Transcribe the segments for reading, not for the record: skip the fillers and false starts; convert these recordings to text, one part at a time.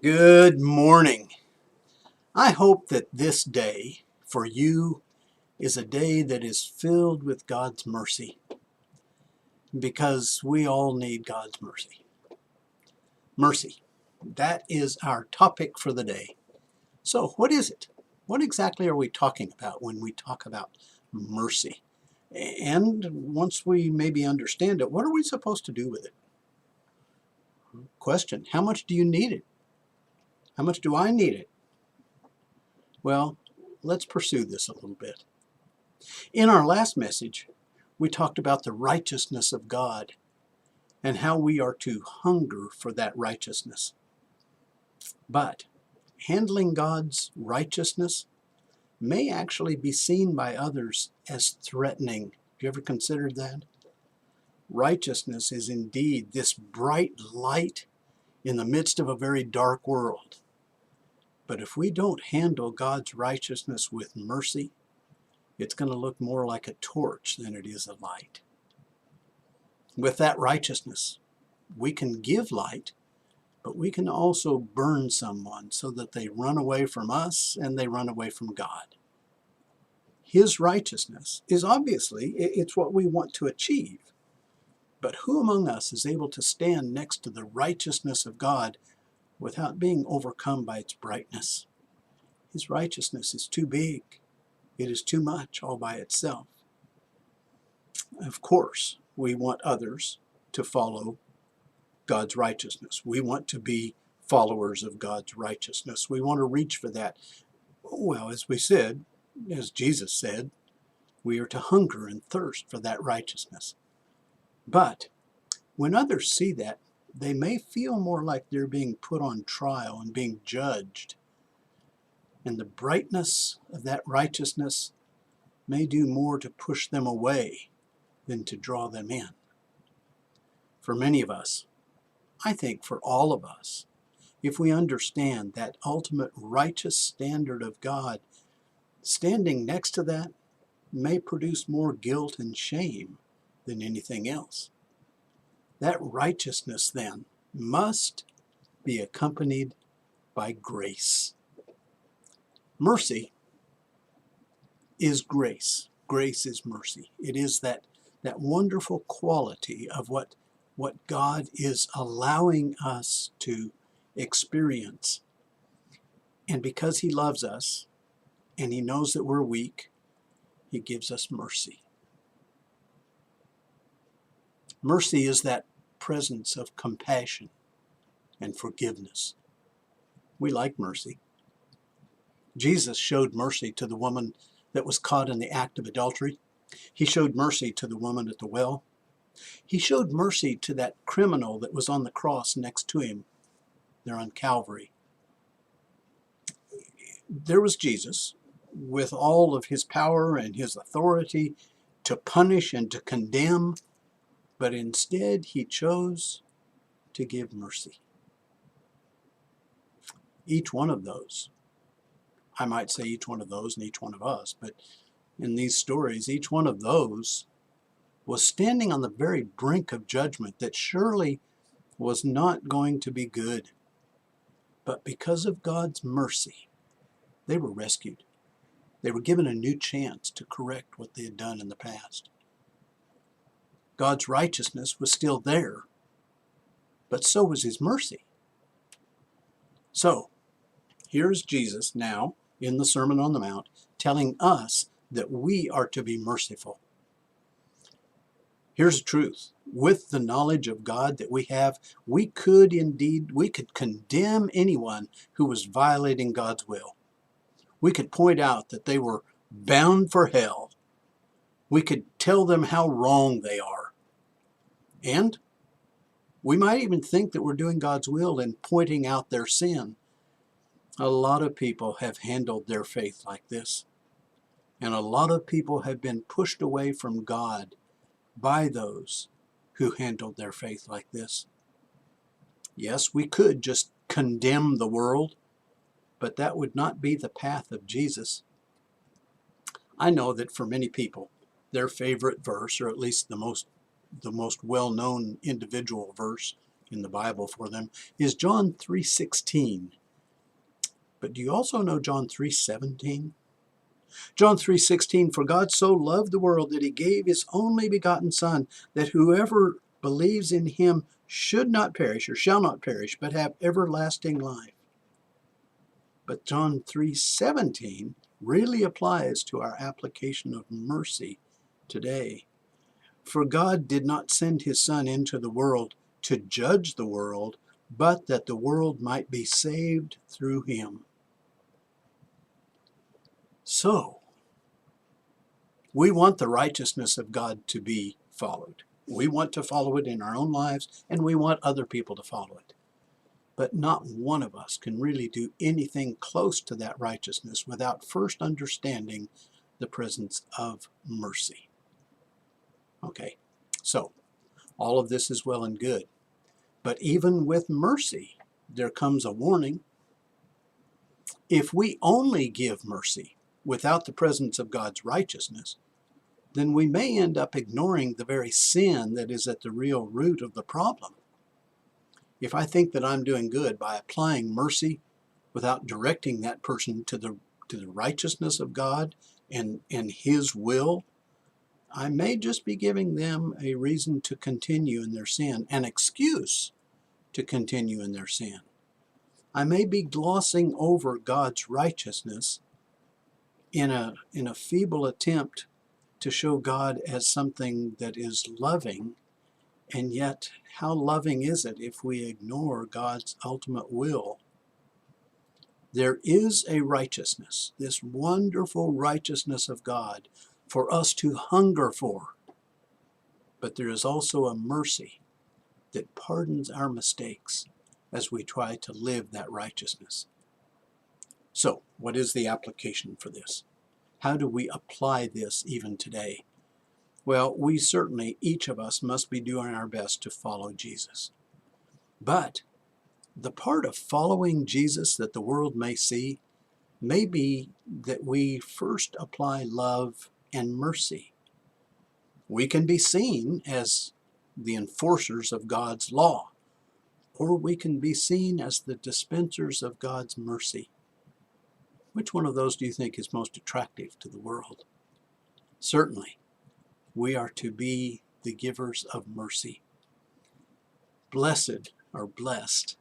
Good morning. I hope that this day for you is a day that is filled with God's mercy, because we all need God's mercy. Mercy. That is our topic for the day. So what is it? What exactly are we talking about when we talk about mercy? And once we maybe understand it, what are we supposed to do with it? Question, how much do you need it? How much do I need it? Well, let's pursue this a little bit. In our last message, we talked about the righteousness of God and how we are to hunger for that righteousness. But handling God's righteousness may actually be seen by others as threatening. Have you ever considered that? Righteousness is indeed this bright light in the midst of a very dark world. But if we don't handle God's righteousness with mercy, it's going to look more like a torch than it is a light. With that righteousness, we can give light, but we can also burn someone so that they run away from us and they run away from God. His righteousness is obviously, it's what we want to achieve. But who among us is able to stand next to the righteousness of God without being overcome by its brightness? His righteousness is too big. It is too much all by itself. Of course, we want others to follow God's righteousness. We want to be followers of God's righteousness. We want to reach for that. Well, as we said, as Jesus said, we are to hunger and thirst for that righteousness. But when others see that, they may feel more like they're being put on trial and being judged. And the brightness of that righteousness may do more to push them away than to draw them in. For many of us, I think for all of us, if we understand that ultimate righteous standard of God, standing next to that may produce more guilt and shame than anything else. That righteousness then must be accompanied by grace. Mercy is grace. Grace is mercy. It is that wonderful quality of what God is allowing us to experience. And because He loves us and He knows that we're weak, He gives us mercy. Mercy is that presence of compassion and forgiveness. We like mercy. Jesus showed mercy to the woman that was caught in the act of adultery. He showed mercy to the woman at the well. He showed mercy to that criminal that was on the cross next to Him there on Calvary. There was Jesus with all of His power and His authority to punish and to condemn, but instead He chose to give mercy. Each one of those, I might say each one of those and each one of us, but in these stories, each one of those was standing on the very brink of judgment that surely was not going to be good. But because of God's mercy, they were rescued. They were given a new chance to correct what they had done in the past. God's righteousness was still there, but so was His mercy. So, here's Jesus now in the Sermon on the Mount telling us that we are to be merciful. Here's the truth. With the knowledge of God that we have, we could condemn anyone who was violating God's will. We could point out that they were bound for hell. We could tell them how wrong they are. And we might even think that we're doing God's will in pointing out their sin. A lot of people have handled their faith like this. And a lot of people have been pushed away from God by those who handled their faith like this. Yes, we could just condemn the world, but that would not be the path of Jesus. I know that for many people, their favorite verse, or at least the most well-known individual verse in the Bible for them, is John 3:16. But do you also know John 3:17? John 3:16, for God so loved the world that he gave his only begotten Son, that whoever believes in him should not perish, or shall not perish, but have everlasting life. But John 3:17 really applies to our application of mercy today. For God did not send his Son into the world to judge the world, but that the world might be saved through him. So, we want the righteousness of God to be followed. We want to follow it in our own lives, and we want other people to follow it. But not one of us can really do anything close to that righteousness without first understanding the presence of mercy. Okay, so all of this is well and good. But even with mercy, there comes a warning. If we only give mercy without the presence of God's righteousness, then we may end up ignoring the very sin that is at the real root of the problem. If I think that I'm doing good by applying mercy without directing that person to the righteousness of God and his will, I may just be giving them a reason to continue in their sin, an excuse to continue in their sin. I may be glossing over God's righteousness in a feeble attempt to show God as something that is loving, and yet how loving is it if we ignore God's ultimate will? There is a righteousness, this wonderful righteousness of God, for us to hunger for. But there is also a mercy that pardons our mistakes as we try to live that righteousness. So, what is the application for this? How do we apply this even today? Well, we certainly, each of us, must be doing our best to follow Jesus. But the part of following Jesus that the world may see may be that we first apply love and mercy. We can be seen as the enforcers of God's law, or we can be seen as the dispensers of God's mercy. Which one of those do you think is most attractive to the world? Certainly, we are to be the givers of mercy. Blessed or blessed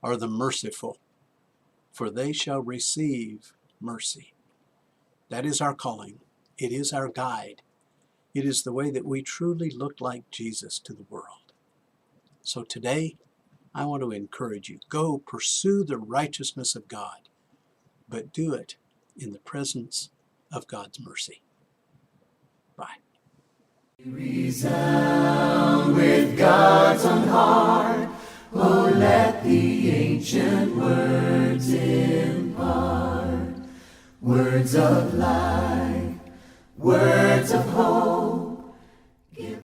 are the merciful, for they shall receive mercy. That is our calling. It is our guide. It is the way that we truly look like Jesus to the world. So today, I want to encourage you, go pursue the righteousness of God, but do it in the presence of God's mercy. Bye. Resound with God's own heart. Oh, let the ancient words impart words of life, words of hope.